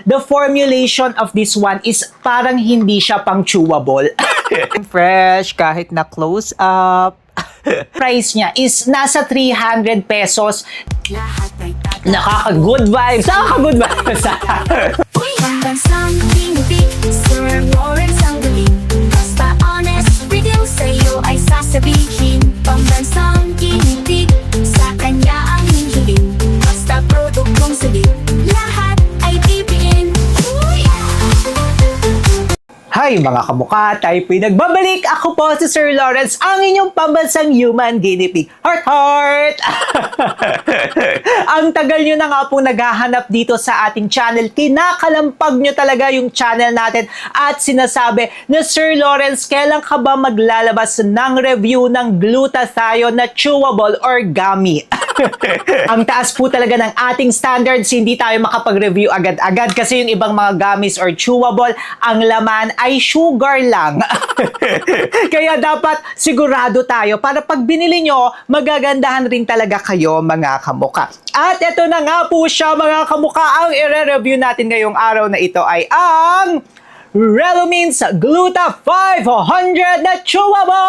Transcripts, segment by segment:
the formulation of this one is parang hindi siya pang chewable. Fresh, kahit na close up. Price niya is nasa 300 pesos. Nakaka-good vibes. Nakaka-good vibes. Pambansang tinipid, Sir Lawrence ang galing. Basta honest, review sa'yo ay sasabihin. Pambansang tinipid, sa kanya ang hihiling. Basta produktong salit, lahat ay bibiin. Hi mga kamukha, tayo po'y nagbabalik. Ako po si Sir Lawrence, ang inyong pambansang human guinea pig. Heart, heart! Ang tagal nyo na nga po naghahanap dito sa ating channel. Kinakalampag nyo talaga yung channel natin at sinasabi na Sir Lawrence, kailan ka ba maglalabas ng review ng glutathione na chewable or gummy? Ang taas po talaga ng ating standards, hindi tayo makapag-review agad-agad kasi yung ibang mga gummies or chewable, ang laman ay sugar lang. Kaya dapat sigurado tayo para pag binili nyo, magagandahan rin talaga kayo mga kamukha. At ito na nga po siya mga kamukha, ang i-review natin ngayong araw na ito ay ang Relumins Gluta 500 na chewable!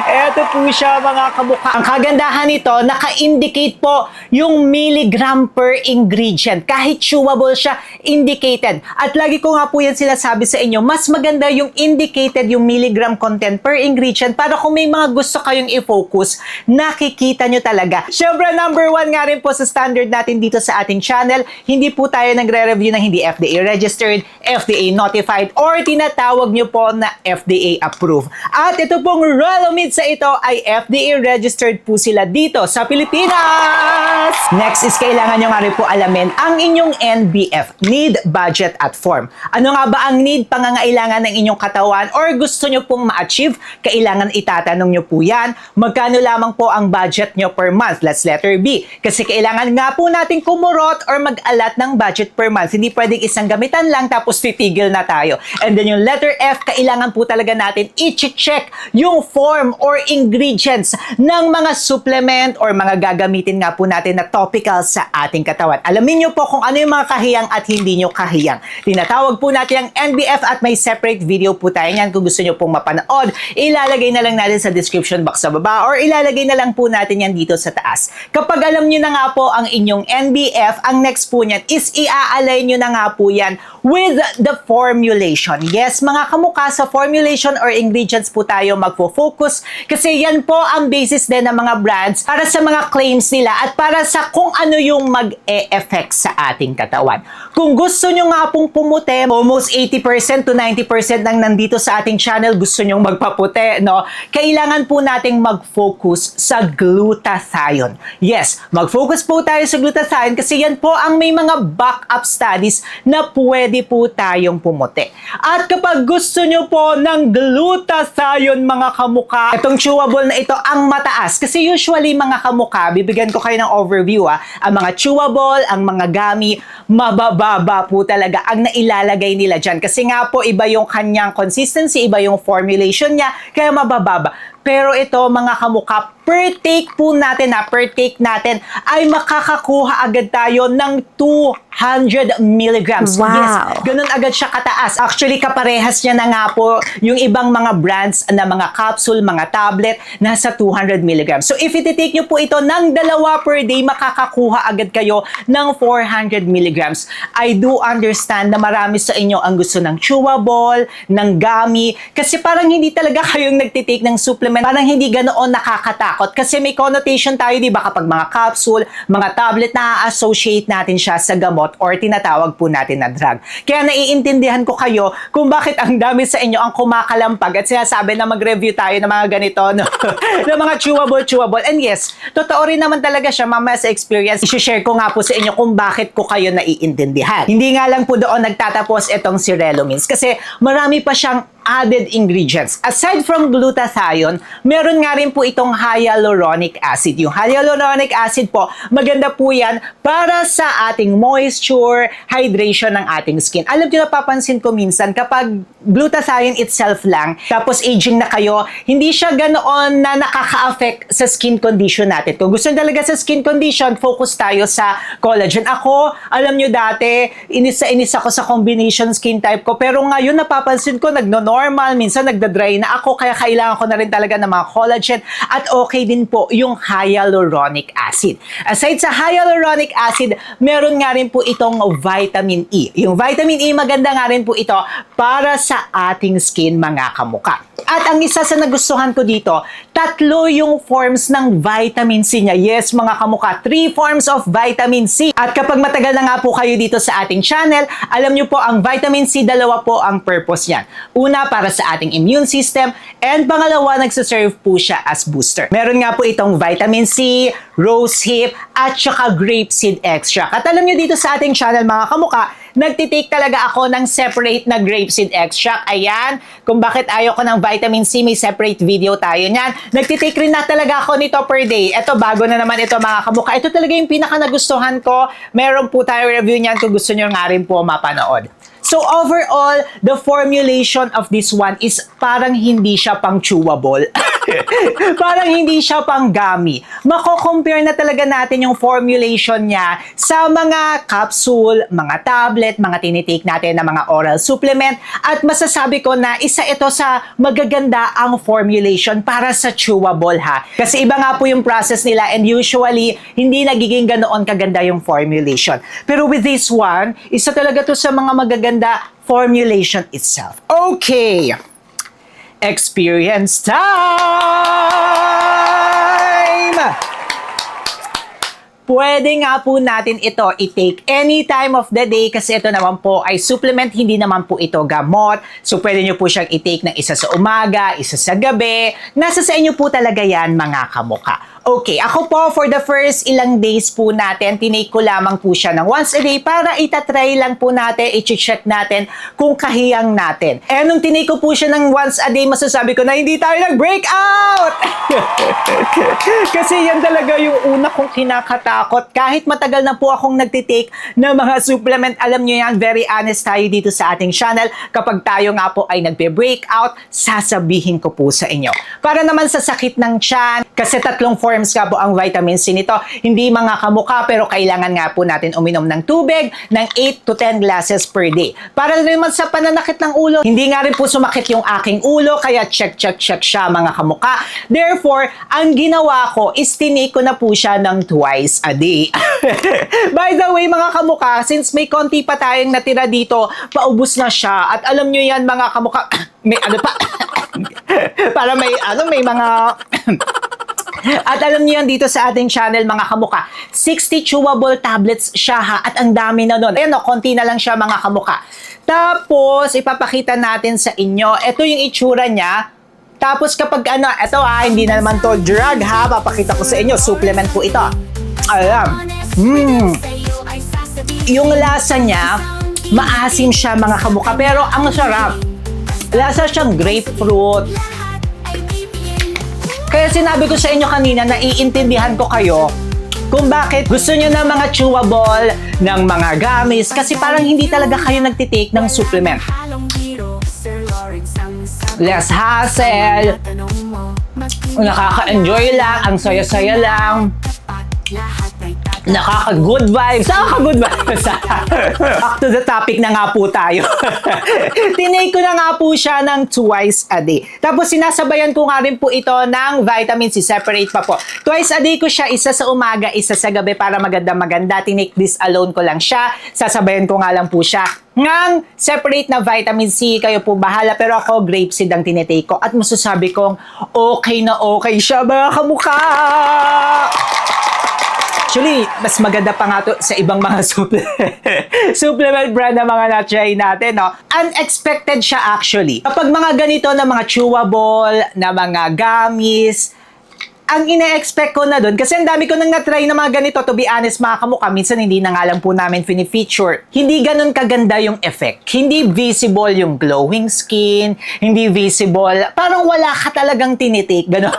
Ito po siya mga kamukha. Ang kagandahan nito, naka-indicate po yung milligram per ingredient. Kahit chewable siya, indicated. At lagi ko nga po yan sinasabi sa inyo, mas maganda yung indicated yung milligram content per ingredient para kung may mga gusto kayong i-focus, nakikita nyo talaga. Siyempre, number 1 nga rin po sa standard natin dito sa ating channel, hindi po tayo nagre-review ng hindi FDA registered, FDA notified, or tinatawag nyo po na FDA approved. At ito pong Relumins sa ito ay FDA registered po sila dito sa Pilipinas. Next is kailangan nyo nga rin po alamin ang inyong NBF, need, budget, at form. Ano nga ba ang need, pangangailangan ng inyong katawan or gusto nyo pong ma-achieve? Kailangan itatanong nyo po yan. Magkano lamang po ang budget nyo per month? Let's letter B. Kasi kailangan nga po natin kumurot or mag-alat ng budget per month. Hindi pwedeng isang gamitan lang tapos titigil na tayo. And then yung letter F, kailangan po talaga natin i-check yung form or ingredients ng mga supplement or mga gagamitin nga po natin na topical sa ating katawan. Alamin nyo po kung ano yung mga kahiyang at hindi nyo kahiyang. Tinatawag po natin ang NBF at may separate video po tayo niyan. Kung gusto nyo pong mapanood, ilalagay na lang natin sa description box sa baba or ilalagay na lang po natin yan dito sa taas. Kapag alam nyo na nga po ang inyong NBF, ang next po niyan is i-aalay nyo na nga po yan with the formulation. Yes, mga kamukha, sa formulation or ingredients po tayo magfo-focus kasi yan po ang basis din ng mga brands para sa mga claims nila at para sa kung ano yung mag-e-effect sa ating katawan. Kung gusto nyo nga pong pumuti, almost 80% to 90% nang nandito sa ating channel gusto nyong magpaputi, no? Kailangan po nating mag-focus sa glutathione. Yes, mag-focus po tayo sa glutathione kasi yan po ang may mga backup studies na pwede po tayong pumuti. At kapag gusto nyo po ng glutathione mga kamukha, itong chewable na ito ang mataas. Kasi usually mga kamukha, bibigyan ko kayo ng overview ang mga chewable, ang mga gummy, mabababa po talaga ang nailalagay nila dyan. Kasi nga po iba yung kanyang consistency, iba yung formulation niya, kaya mabababa. Pero ito mga kamukha, per take po natin ay makakakuha agad tayo ng 200 milligrams. Wow. Yes, ganun agad siya kataas. Actually, kaparehas niya na nga po yung ibang mga brands na mga capsule, mga tablet, nasa 200 milligrams. So, if iti-take nyo po ito ng dalawa per day, makakakuha agad kayo ng 400 milligrams. I do understand na marami sa inyo ang gusto ng chewable, ng gummy, kasi parang hindi talaga kayong nagtitake ng supplement, parang hindi ganoon nakakatakot. Kasi may connotation tayo, di ba, kapag mga capsule, mga tablet, na-associate natin siya sa gamot or tinatawag po natin na drug. Kaya naiintindihan ko kayo kung bakit ang dami sa inyo ang kumakalampag at sinasabi na mag-review tayo ng mga ganito, no? ng mga chewable. And yes, totoo rin naman talaga siya, mamaya sa experience. I-share ko nga po sa inyo kung bakit ko kayo naiintindihan. Hindi nga lang po doon nagtatapos itong si Relumins kasi marami pa siyang added ingredients. Aside from glutathione, meron nga rin po itong hyaluronic acid. Yung hyaluronic acid po, maganda po yan para sa ating moisture, hydration ng ating skin. Alam niyo, napapansin ko minsan kapag glutathione itself lang, tapos aging na kayo, hindi siya ganoon na nakaka-affect sa skin condition natin. Kung gusto nyo talaga sa skin condition, focus tayo sa collagen. Ako, alam nyo dati, inis ako sa combination skin type ko, pero ngayon napapansin ko, nagno-normal, minsan nagda-dry na ako, kaya kailangan ko na rin talaga ng mga collagen, at okay din po yung hyaluronic acid. Aside sa hyaluronic acid, meron nga rin po itong vitamin E. Yung vitamin E, maganda nga rin po ito para sa ating skin, mga kamuka. At ang isa sa nagustuhan ko dito, 3 yung forms ng vitamin C niya. Yes, mga kamuka, 3 forms of vitamin C. At kapag matagal na nga po kayo dito sa ating channel, alam nyo po, ang vitamin C, 2 po ang purpose niyan. Una, para sa ating immune system, and pangalawa, nagsaserve po siya as booster. Meron nga po itong vitamin C, rosehip, at saka grapeseed extract. At alam nyo dito sa ating channel, mga kamuka, nagtitake talaga ako ng separate na grapeseed extract. Ayan, kung bakit ayaw ko ng vitamin C, may separate video tayo niyan. Nagtitake rin na talaga ako nito per day. Ito, bago na naman ito, mga kamuka. Ito talaga yung pinaka nagustuhan ko. Meron po tayo review niyan kung gusto nyo nga rin po mapanood. So overall, the formulation of this one is parang hindi siya pang chewable. Parang hindi siya pang gummy. Mako-compare na talaga natin yung formulation niya sa mga capsule, mga tablet, mga tinitake natin na mga oral supplement, at masasabi ko na isa ito sa magaganda ang formulation para sa chewable, ha. Kasi iba nga po yung process nila, and usually hindi nagiging ganoon kaganda yung formulation. Pero with this one, isa talaga to sa mga magaganda formulation itself. Okay. Experience time! Pwede nga po natin ito i-take any time of the day kasi ito naman po ay supplement, hindi naman po ito gamot. So pwede nyo po siyang i-take ng isa sa umaga, isa sa gabi. Nasa sa inyo po talaga yan, mga kamuka. Okay, ako po for the first ilang days po natin, tinake ko lamang po siya ng once a day para itatry lang po natin, i-check natin kung kahiyang natin. Eh, nung tinake ko po siya ng once a day, masasabi ko na hindi tayo nag-breakout! Kasi yan talaga yung una kong kinakatakot. Kahit matagal na po akong nagtitake ng mga supplement, alam nyo yan, very honest tayo dito sa ating channel. Kapag tayo nga po ay nagbe-breakout, sasabihin ko po sa inyo. Para naman sa sakit ng tiyan, kasi 3 forms nga po ang vitamin C nito. Hindi mga kamuka, pero kailangan nga po natin uminom ng tubig ng 8 to 10 glasses per day. Para naman sa pananakit ng ulo, hindi nga rin po sumakit yung aking ulo, kaya check siya, mga kamuka. Therefore, ang ginawa ko is tinake ko na po siya ng twice a day. By the way, mga kamuka, since may konti pa tayong natira dito, paubos na siya. At alam nyo yan, mga kamuka, may ano pa, para may mga at alam niyo yan dito sa ating channel, mga kamuka, 60 chewable tablets siya, ha, at ang dami na nun. Ayan o, konti na lang siya, mga kamuka. Tapos, ipapakita natin sa inyo, ito yung itsura niya. Tapos kapag ito hindi na naman to drug, ha, papakita ko sa inyo, supplement po ito. Alam, yung lasa niya, maasim siya, mga kamuka, pero ang sarap. Lasa siyang grapefruit. Kaya sinabi ko sa inyo kanina, naiintindihan ko kayo kung bakit gusto nyo ng mga chewable, ng mga gummies, kasi parang hindi talaga kayo nagtitake ng supplement. Less hassle, nakaka-enjoy lang, ang saya-saya lang, nakaka-good vibes. Nakaka-good vibes. Back to the topic na nga po tayo. Tinake ko na nga po siya ng twice a day. Tapos sinasabayan ko nga rin po ito ng vitamin C. Separate pa po. Twice a day ko siya, isa sa umaga, isa sa gabi, para maganda-maganda. Tinake this alone ko lang siya. Sasabayan ko nga lang po siya ng separate na vitamin C. Kayo po bahala. Pero ako, grapeseed ang tinitake ko. At masasabi kong okay na okay siya, mga kamukha. Actually, mas maganda pa nga to sa ibang mga supplement brand na mga na-try natin, no? Unexpected siya actually. Kapag mga ganito na mga chewable, na mga gummies, ang ine-expect ko na doon, kasi ang dami ko nang na-try na mga ganito, to be honest mga kamukha, minsan hindi na nga lang po namin fini-feature. Hindi ganun kaganda yung effect. Hindi visible yung glowing skin, hindi visible, parang wala ka talagang tinitake, gano'n.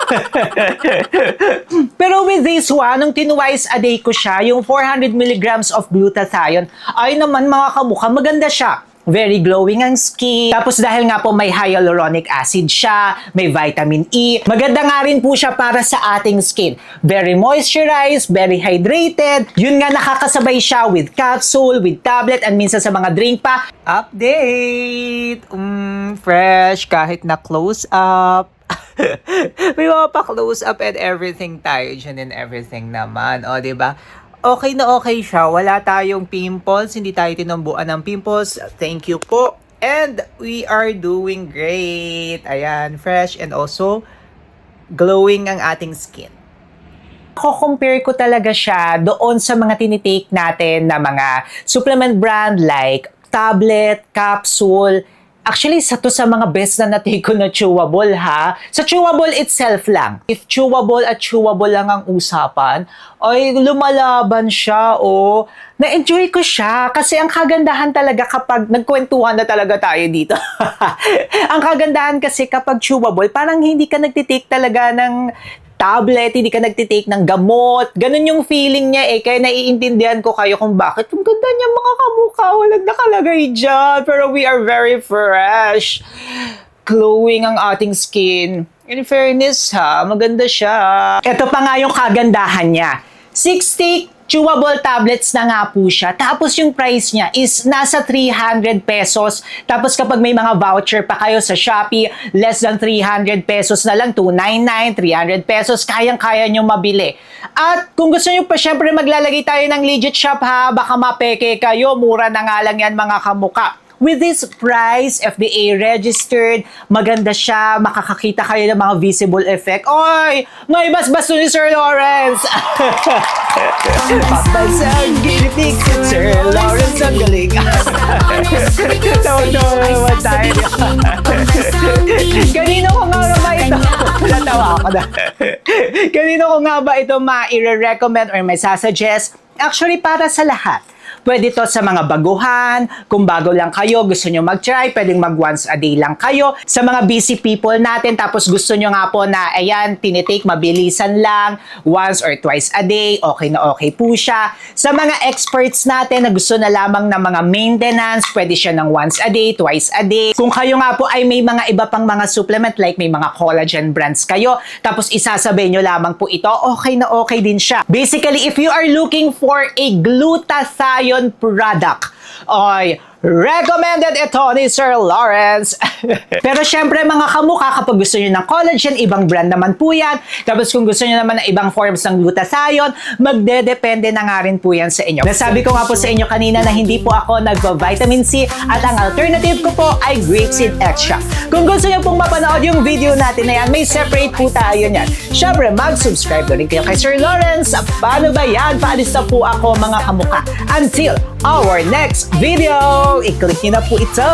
Pero with this one, nung twice a day ko siya, yung 400 milligrams of glutathione, ay naman mga kamukha, maganda siya. Very glowing ang skin. Tapos dahil nga po may hyaluronic acid siya, may vitamin E, maganda nga rin po siya para sa ating skin. Very moisturized, very hydrated. Yun nga, nakakasabay siya with capsule, with tablet, and minsan sa mga drink pa. Update! Fresh kahit na close up. May mga pa-close up and everything tayo dyan and everything naman. O, diba? Okay na okay siya. Wala tayong pimples. Hindi tayo tinambuan ng pimples. Thank you po. And we are doing great. Ayan, fresh and also glowing ang ating skin. Ko-compare ko talaga siya doon sa mga tinitake natin na mga supplement brand like tablet, capsule. Actually, sa mga best na natake ko na chewable ha. Sa chewable itself lang. If chewable at chewable lang ang usapan, ay lumalaban siya o na-enjoy ko siya. Kasi ang kagandahan talaga kapag nagkwentuhan na talaga tayo dito. Ang kagandahan kasi kapag chewable, parang hindi ka nagtitake talaga ng tablet, hindi ka nagtitake ng gamot. Ganun yung feeling niya eh. Kaya naiintindihan ko kayo kung bakit. Ang ganda niya mga kamukha. Walang nakalagay dyan. Pero we are very fresh. Glowing ang ating skin. In fairness ha, maganda siya. Ito pa nga yung kagandahan niya. 60 chewable tablets na nga po siya. Tapos yung price niya is nasa 300 pesos. Tapos kapag may mga voucher pa kayo sa Shopee, less than 300 pesos na lang, 299, 300 pesos, kayang-kaya nyo mabili. At kung gusto nyo pa, syempre maglalagay tayo ng legit shop ha, baka mapeke kayo, mura na nga lang yan mga kamuka. With this price, FDA registered, maganda siya, makakakita kayo ng mga visible effect. Oy! May basbas ni Sir Lawrence! Papansang ginitig si Sir Lawrence ang galing. Tawa-tawa naman tayo. Kanino ko nga ba ito? Natawa ako na. Kanino ko nga ba ito ma-recommend or may sasuggest? Actually, para sa lahat. Pwede to sa mga baguhan, kung bago lang kayo, gusto nyo mag-try, pwedeng mag once a day lang kayo. Sa mga busy people natin, tapos gusto nyo nga po na, ayan, tinitake, mabilisan lang, once or twice a day, okay na okay po siya. Sa mga experts natin na gusto na lamang ng mga maintenance, pwede siya ng once a day, twice a day. Kung kayo nga po ay may mga iba pang mga supplement, like may mga collagen brands kayo, tapos isasabay nyo lamang po ito, okay na okay din siya. Basically, if you are looking for a glutathione product, ay recommended ito ni Sir Lawrence. Pero syempre mga kamukha, kapag gusto nyo ng collagen, ibang brand naman po yan. Tapos kung gusto nyo naman ng ibang forms ng glutathione, magdedepende na nga rin po yan sa inyo. Nasabi ko nga po sa inyo kanina na hindi po ako nagpa-vitamin C at ang alternative ko po ay grapeseed extra. Kung gusto nyo pong mapanood yung video natin na yan, may separate po tayo niyan. Syempre, mag-subscribe na rin kayo kay Sir Lawrence. Paano ba yan? Paalis na po ako mga kamukha. Until our next video, i-click nyo na po ito.